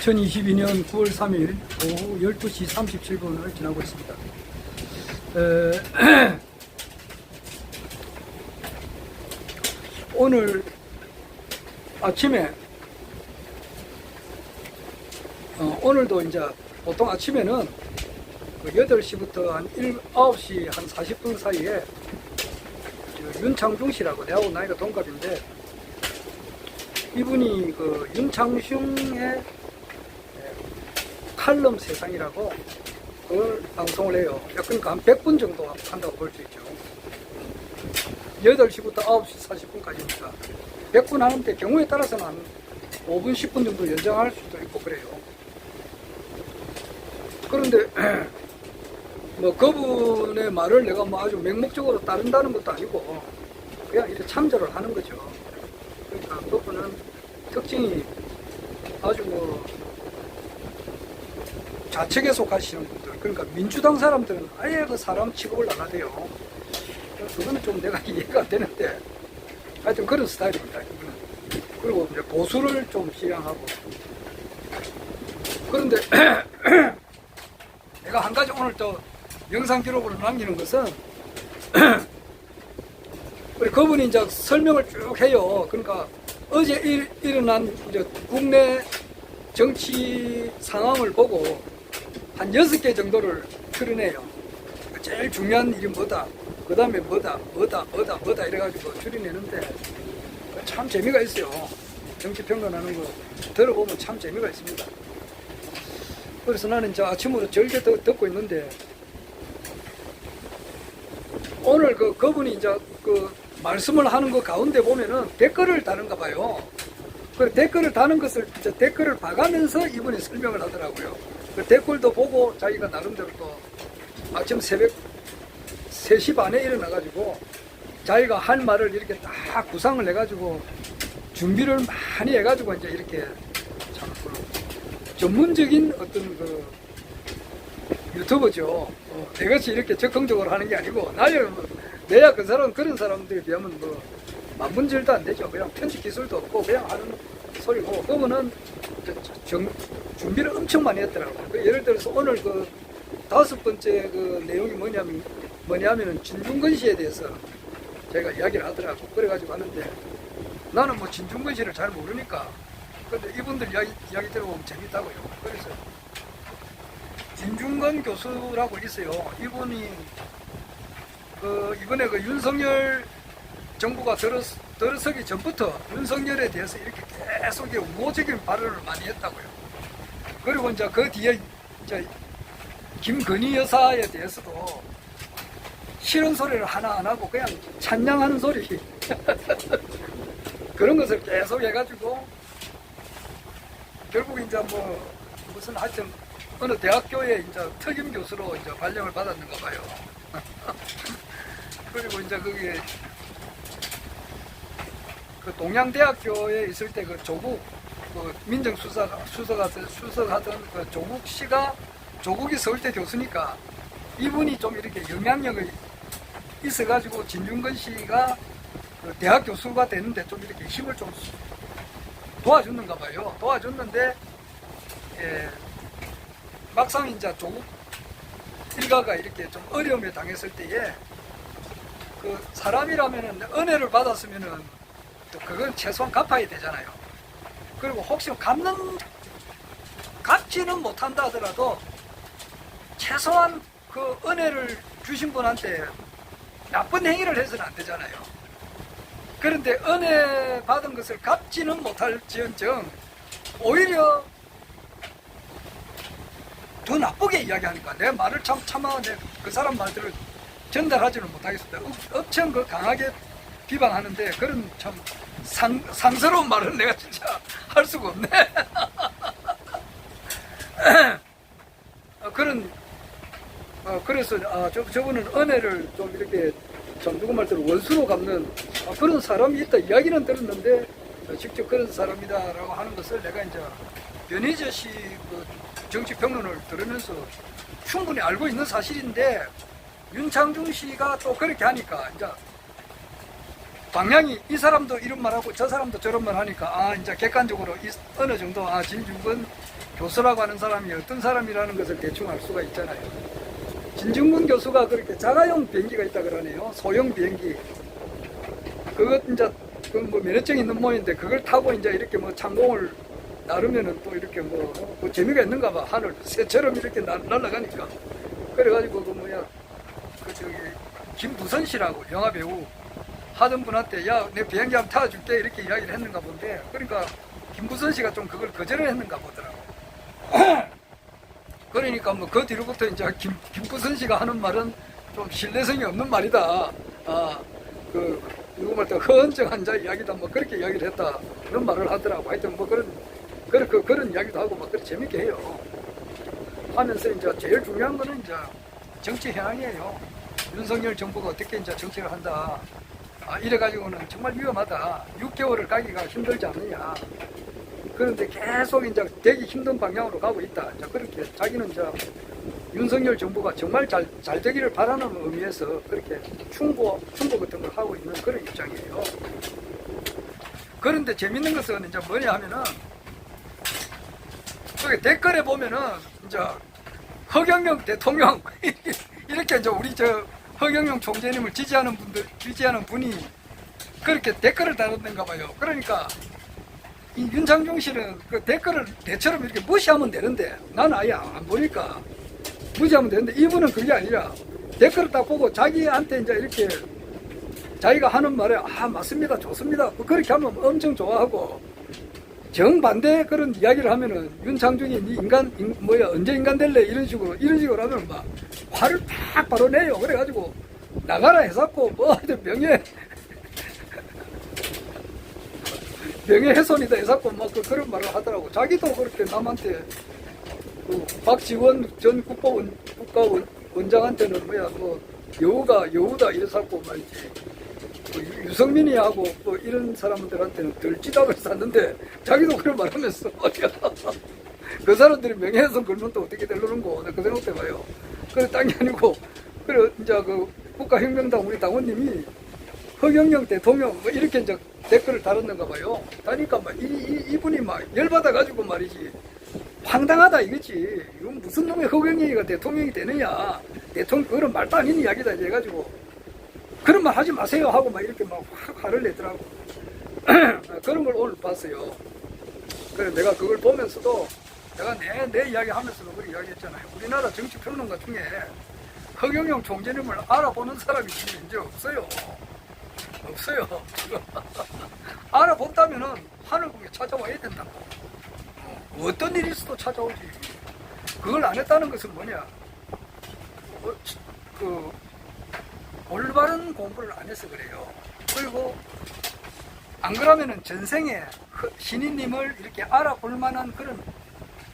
2022년 9월 3일 오후 12시 37분을 지나고 있습니다. 오늘 아침에 오늘도 이제 보통 아침에는 8시부터 한 9시 한 40분 사이에 윤창중 씨라고 내하고 나이가 동갑인데, 이분이 그 윤창중의 칼럼 세상이라고 그걸 방송을 해요. 그러니까 한 100분 정도 한다고 볼 수 있죠. 8시부터 9시 40분까지니까 100분 하는데 경우에 따라서는 한 5분 10분 정도 연장할 수도 있고 그래요. 그런데 뭐 그분의 말을 내가 뭐 아주 맹목적으로 따른다는 것도 아니고 그냥 이렇게 참조를 하는 거죠. 그러니까 그분은 특징이 아주 뭐 좌측에 속하시는 분들, 그러니까 민주당 사람들은 아예 그 사람 취급을 안 하대요. 그거는 좀 내가 이해가 안 되는데, 하여튼 그런 스타일입니다. 이분은. 그리고 이제 보수를 좀 지향하고. 그런데 내가 한 가지 오늘 또 영상 기록으로 남기는 것은 우리 그분이 이제 설명을 쭉 해요. 그러니까 어제 일어난 이제 국내 정치 상황을 보고 한 6개 정도를 추려내요. 제일 중요한 일이 뭐다, 그 다음에 뭐다 이래가지고 추려내는데 참 재미가 있어요. 정치 평론하는 거 들어보면 참 재미가 있습니다. 그래서 나는 이제 아침으로 절개 듣고 있는데, 오늘 그분이 이제 그 말씀을 하는 거 가운데 보면은 댓글을 다는가 봐요. 그 댓글을 다는 것을 이제 댓글을 봐가면서 이분이 설명을 하더라고요. 그 댓글도 보고 자기가 나름대로 또 아침 새벽 3시 반에 일어나가지고 자기가 할 말을 이렇게 딱 구상을 해가지고 준비를 많이 해가지고 이제 이렇게 참 전문적인 어떤 그 유튜버죠. 내같이 이렇게 적극적으로 하는 게 아니고, 내야 그 사람, 그런 사람들에 비하면 뭐 만분질도 안 되죠. 그냥 편집 기술도 없고 그냥 하는 소리고, 그거는 준비를 엄청 많이 했더라고요. 예를 들어서 오늘 그 5번째 그 내용이 뭐냐면은 진중권 씨에 대해서 제가 이야기를 하더라고. 그래가지고 하는데, 나는 뭐 진중권 씨를 잘 모르니까, 근데 이분들 이야기 들어보면 재밌다고요. 그래서 진중권 교수라고 있어요. 이분이 이번에 그 윤석열 정부가 들어서기 전부터 윤석열에 대해서 이렇게 계속 우호적인 발언을 많이 했다고요. 그리고 이제 그 뒤에 이제 김건희 여사에 대해서도 싫은 소리를 하나 안 하고 그냥 찬양하는 소리 그런 것을 계속 해가지고 결국 이제 뭐 무슨 하여튼 어느 대학교에 이제 특임 교수로 이제 발령을 받았는가 봐요. 그리고 이제 거기에 그 동양대학교에 있을 때 그 조국 그 민정수석하던 그 조국 씨가, 조국이 서울대 교수니까 이분이 좀 이렇게 영향력이 있어가지고 진중권 씨가 그 대학 교수가 되는데 좀 이렇게 힘을 좀 도와줬는가 봐요. 도와줬는데 막상 이제 조국 일가가 이렇게 좀 어려움에 당했을 때에 그 사람이라면은 은혜를 받았으면은 또 그건 최소한 갚아야 되잖아요. 그리고 혹시 갚지는 못한다 하더라도 최소한 그 은혜를 주신 분한테 나쁜 행위를 해서는 안 되잖아요. 그런데 은혜 받은 것을 갚지는 못할지언정 오히려 더 나쁘게 이야기하니까 내 말을 차마 그 사람 말들을 전달하지는 못하겠습니다. 엄청 그 강하게 비방하는데 그런 참 상스러운 말은 내가 진짜 할 수가 없네. 그래서 저분은 은혜를 좀 이렇게 좀 누구 말대로 원수로 갚는 그런 사람이 있다 이야기는 들었는데, 직접 그런 사람이다라고 하는 것을 내가 이제 변희재 씨 그 정치 평론을 들으면서 충분히 알고 있는 사실인데, 윤창중 씨가 또 그렇게 하니까 이제 방향이 이 사람도 이런 말하고 저 사람도 저런 말 하니까 아 이제 객관적으로 어느 정도 아 진중권 교수라고 하는 사람이 어떤 사람이라는 것을 대충 알 수가 있잖아요. 진중권 교수가 그렇게 자가용 비행기가 있다 그러네요. 소형 비행기. 그것 이제 그 뭐 면허증이 있는 모양인데 그걸 타고 이제 이렇게 뭐 창공을 나르면은 또 이렇게 뭐 재미가 있는가 봐. 하늘 새처럼 이렇게 날아가니까. 그래가지고 그 뭐야 그 저기 김부선 씨라고 영화 배우 하던 분한테 야 내 비행기 한번 타줄게 이렇게 이야기를 했는가 본데 그러니까 김부선 씨가 좀 그걸 거절을 했는가 보더라고. 그러니까 뭐 그 뒤로부터 이제 김부선 씨가 하는 말은 좀 신뢰성이 없는 말이다. 그 누구 말때 허언증한 자 이야기다 뭐 그렇게 이야기를 했다 그런 말을 하더라고. 하여튼 뭐 그런 이야기도 하고 막 그렇게 재밌게 해요. 하면서 이제 제일 중요한 거는 이제 정치 현황이에요. 윤석열 정부가 어떻게 이제 정치를 한다. 이래가지고는 정말 위험하다. 6개월을 가기가 힘들지 않느냐. 그런데 계속 이제 되기 힘든 방향으로 가고 있다. 이제 그렇게 자기는 이제 윤석열 정부가 정말 잘 되기를 바라는 의미에서 그렇게 충고 같은 걸 하고 있는 그런 입장이에요. 그런데 재밌는 것은 이제 뭐냐 하면은 거기 댓글에 보면은 이제 허경영 대통령 이렇게 이제 우리 저 허경영 총재님을 지지하는 분이 그렇게 댓글을 달았는가 봐요. 그러니까 이 윤창중 씨는 그 댓글을 대처럼 이렇게 무시하면 되는데 나는 아예 안 보니까 무시하면 되는데 이분은 그게 아니라 댓글을 딱 보고 자기한테 이제 이렇게 자기가 하는 말에 맞습니다 좋습니다 그렇게 하면 엄청 좋아하고 정반대 그런 이야기를 하면은 윤창중이 언제 인간 될래 이런 식으로 하면 막 화를 팍 바로 내요. 그래가지고 나가라 해갖고 뭐 명예훼손이다 해갖고 막 그런 말을 하더라고. 자기도 그렇게 남한테 그 박지원 전 국가원장한테는 여우다 이래갖고 말이지. 유성민이하고 뭐 이런 사람들한테는 덜찌닥을 쌌는데 자기도 그런 말하면서 그 사람들이 명예훼손 걸면 또 어떻게 되려는 거 그 생각해봐요. 그래 딴 게 아니고 그래 이제 그 국가혁명당 우리 당원님이 허경영 대통령 뭐 이렇게 이제 댓글을 달았는가 봐요. 다니까 막 이분이 막 열받아가지고 말이지 황당하다 이거지. 이건 무슨 놈의 허경영이가 대통령이 되느냐. 대통령 그런 말도 아닌 이야기다 해가지고 그런 말 하지 마세요 하고 막 이렇게 막 확 화를 내더라고. 그런 걸 오늘 봤어요. 그래 내가 그걸 보면서도 내가 내 이야기 하면서도 그렇게 이야기했잖아요. 우리나라 정치평론가 중에 허경영 총재님을 알아보는 사람이 이제 없어요. 알아본다면은 하늘국에 찾아와야 된다고. 어떤 일이 있어도 찾아오지. 그걸 안 했다는 것은 뭐냐. 올바른 공부를 안 해서 그래요. 그리고 안 그러면은 전생에 신인님을 이렇게 알아볼 만한 그런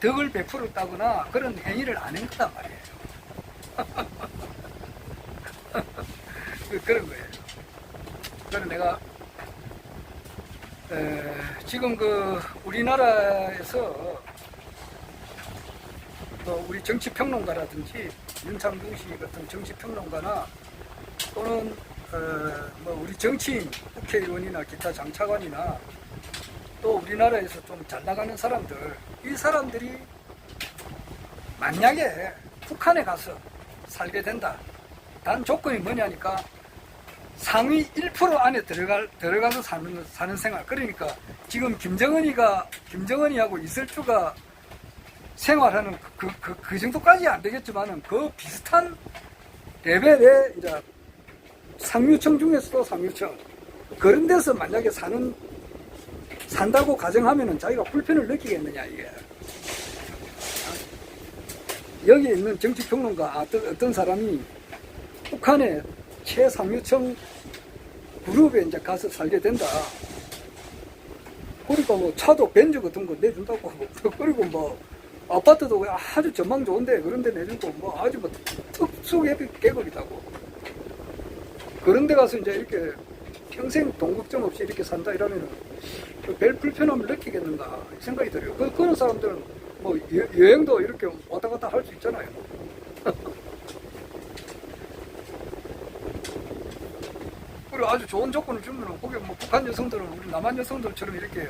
덕을 베풀었다거나 그런 행위를 안 한 거단 말이에요. 그런 거예요. 그래서 내가 지금 우리나라에서 우리 정치평론가라든지 윤창중 씨 같은 정치평론가나 또는 우리 정치인, 국회의원이나 기타 장차관이나 또 우리나라에서 좀 잘 나가는 사람들, 이 사람들이 만약에 북한에 가서 살게 된다. 단 조건이 뭐냐니까 상위 1% 안에 들어가서 사는 생활. 그러니까 지금 김정은이하고 이슬주가 생활하는 그 정도까지 안 되겠지만은 그 비슷한 레벨의 이제 상류층 중에서도 상류층 그런 데서 만약에 산다고 가정하면은 자기가 불편을 느끼겠느냐 이게. 여기 있는 정치평론가 어떤 사람이 북한의 최상류층 그룹에 이제 가서 살게 된다. 그러니까 뭐 차도 벤츠 같은 거 내준다고 그리고 뭐 아파트도 아주 전망 좋은데 그런 데 내주고 뭐 아주 뭐 특수 계급이다고. 그런 데 가서 이제 이렇게 평생 돈 걱정 없이 이렇게 산다 이러면 별 불편함을 느끼겠는가 생각이 들어요. 그런 사람들은 뭐 여행도 이렇게 왔다 갔다 할 수 있잖아요. 그리고 아주 좋은 조건을 주면 거기 뭐 북한 여성들은 우리 남한 여성들처럼 이렇게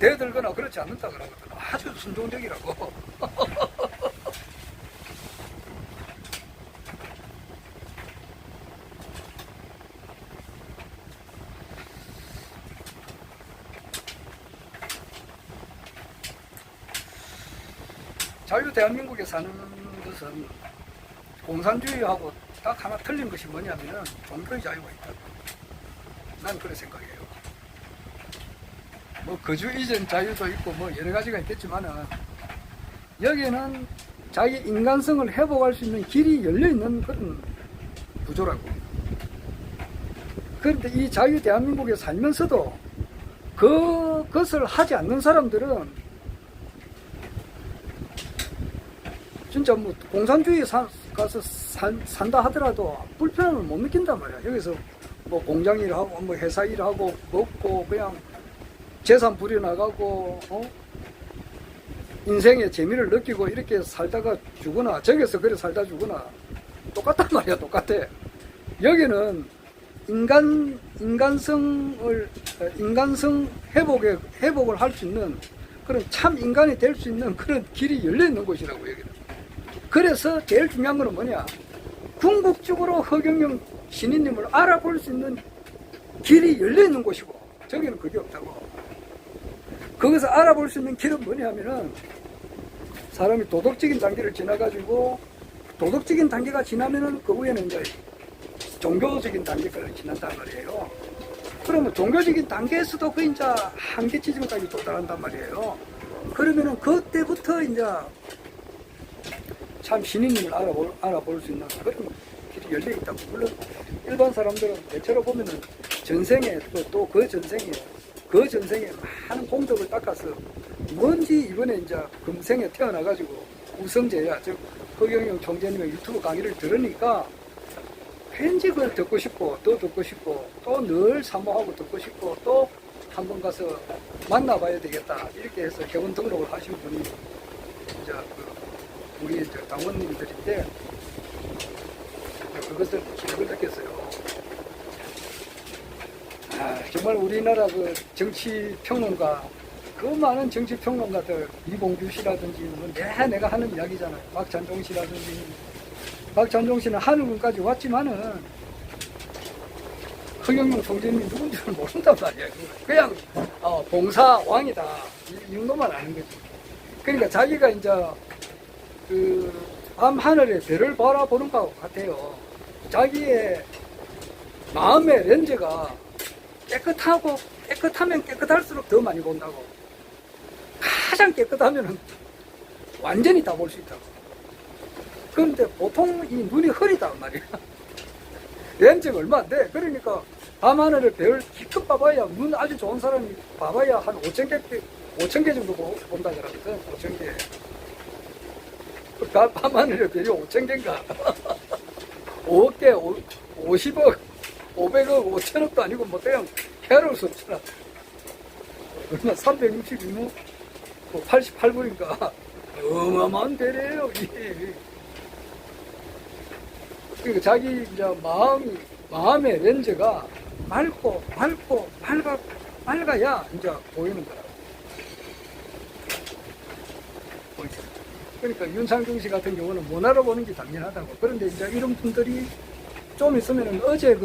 대들거나 그렇지 않는다 그러거든. 아주 순종적이라고. 자유 대한민국에 사는 것은 공산주의하고 딱 하나 틀린 것이 뭐냐면은 종교의 자유가 있다. 난 그렇게 생각해요. 뭐 거주 이전 자유도 있고 뭐 여러 가지가 있겠지만은 여기는 자기 인간성을 회복할 수 있는 길이 열려 있는 그런 구조라고. 그런데 이 자유 대한민국에 살면서도 그것을 하지 않는 사람들은 진짜 뭐 공산주의에 가서 산다 하더라도 불편함을 못 느낀단 말이야. 여기서 뭐 공장 일하고 뭐 회사 일하고 먹고 그냥 재산 부려나가고 인생의 재미를 느끼고 이렇게 살다가 죽거나 저기서 그래 살다 죽거나 똑같단 말이야. 똑같아. 여기는 인간성 회복을 할 수 있는 그런 참 인간이 될 수 있는 그런 길이 열려 있는 곳이라고 여기는. 그래서 제일 중요한 거는 뭐냐? 궁극적으로 허경영 신인님을 알아볼 수 있는 길이 열려 있는 곳이고 저기는 그게 없다고. 거기서 알아볼 수 있는 길은 뭐냐면은 사람이 도덕적인 단계를 지나가지고 도덕적인 단계가 지나면은 그 후에는 이제 종교적인 단계까지 지난단 말이에요. 그러면 종교적인 단계에서도 그 이제 한계치즘까지 도달한단 말이에요. 그러면은 그때부터 이제 참 신인님을 알아볼 수 있는 그런 길이 열려 있다고. 물론 일반 사람들은 대체로 보면은 전생에 또 그 전생에 많은 공덕을 닦아서 뭔지 이번에 이제 금생에 태어나가지고 우성재야, 즉 허경영 총재님의 유튜브 강의를 들으니까 왠지 그걸 듣고 싶고 또 듣고 싶고 또 늘 사모하고 듣고 싶고 또 한번 가서 만나봐야 되겠다 이렇게 해서 개원 등록을 하신 분이 이제 우리 당원님들인데 그것을 기억을 느꼈어요. 정말 우리나라 그 정치 평론가, 그 많은 정치 평론가들 이봉규 씨라든지 뭐 내가 하는 이야기잖아요. 박찬종 씨라든지. 박찬종 씨는 하늘군까지 왔지만은 허경영 총재님이 누군지를 모른단 말이야. 그냥 봉사왕이다 이 정도만 아는 거지. 그러니까 자기가 이제 밤하늘의 별을 바라보는 것 같아요. 자기의 마음의 렌즈가 깨끗하면 깨끗할수록 더 많이 본다고. 가장 깨끗하면 완전히 다 볼 수 있다고. 그런데 보통 이 눈이 흐리단 말이야. 렌즈가 얼마 안 돼. 그러니까 밤하늘의 별 기껏 봐봐야, 눈 아주 좋은 사람이 봐봐야 한 5,000개 정도 본다 그러거든. 5,000개. 밤하늘의 별이 5,000개인가? 5억 개, 50억, 500억, 5천억도 아니고 뭐 그냥 해로울 수 없잖아. 얼마 362무 88불인가? 어마어마한 별이에요. 그러니까 자기 이제 마음의 렌즈가 맑아야 이제 보이는 거라. 그러니까 윤상중 씨 같은 경우는 못 알아보는 게 당연하다고. 그런데 이제 이런 분들이 좀 있으면은 어제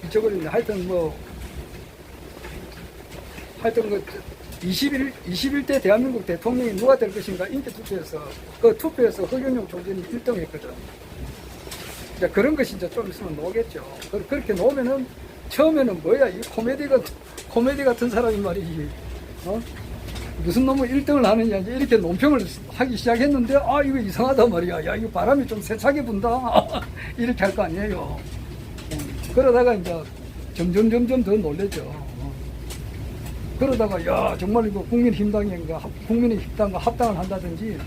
잊어버렸네. 하여튼 21대 대한민국 대통령이 누가 될 것인가 인기 투표에서 그 투표에서 허경영 총재님이 1등 했거든. 이제 그런 것이 이제 좀 있으면 나오겠죠. 그렇게 나오면은 처음에는 뭐야, 이 코미디 같은 사람이 말이지. 무슨 놈의 1등을 하느냐, 이렇게 논평을 하기 시작했는데, 이거 이상하단 말이야. 야, 이거 바람이 좀 세차게 분다. 이렇게 할 거 아니에요. 그러다가 이제 점점 더 놀랬죠. 그러다가, 야, 정말 이거 국민의힘당과 합당을 한다든지,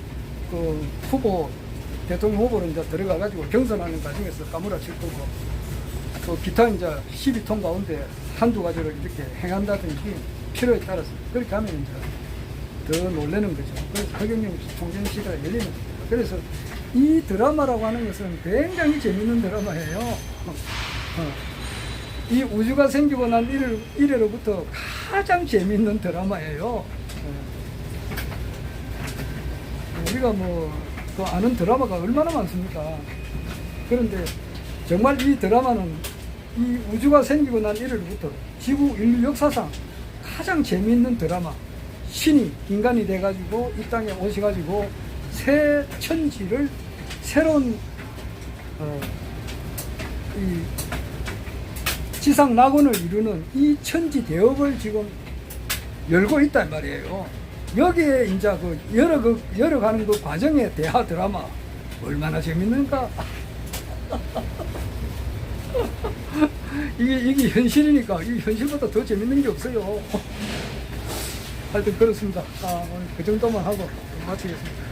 대통령 후보로 이제 들어가가지고 경선하는 과정에서 까무라칠 거고, 또 기타 이제 12통 가운데 한두 가지를 이렇게 행한다든지 필요에 따라서 그렇게 하면 이제 더 놀라는 거죠. 그래서 허경영 총재님 시대가 열리는 겁니다. 그래서 이 드라마라고 하는 것은 굉장히 재밌는 드라마예요. 이 우주가 생기고 난 이래로부터 가장 재밌는 드라마예요. 우리가 그 아는 드라마가 얼마나 많습니까? 그런데 정말 이 드라마는 이 우주가 생기고 난 이래로부터 지구 인류 역사상 가장 재미있는 드라마. 신이 인간이 돼가지고 이 땅에 오셔가지고 새 천지를 새로운 이 지상 낙원을 이루는 이 천지 대업을 지금 열고 있단 말이에요. 여기에 이제 열어가는 그 과정의 대하 드라마 얼마나 재밌는가? 이게 현실이니까 이 현실보다 더 재밌는 게 없어요. 하여튼 그렇습니다. 오늘 그 정도만 하고 마치겠습니다.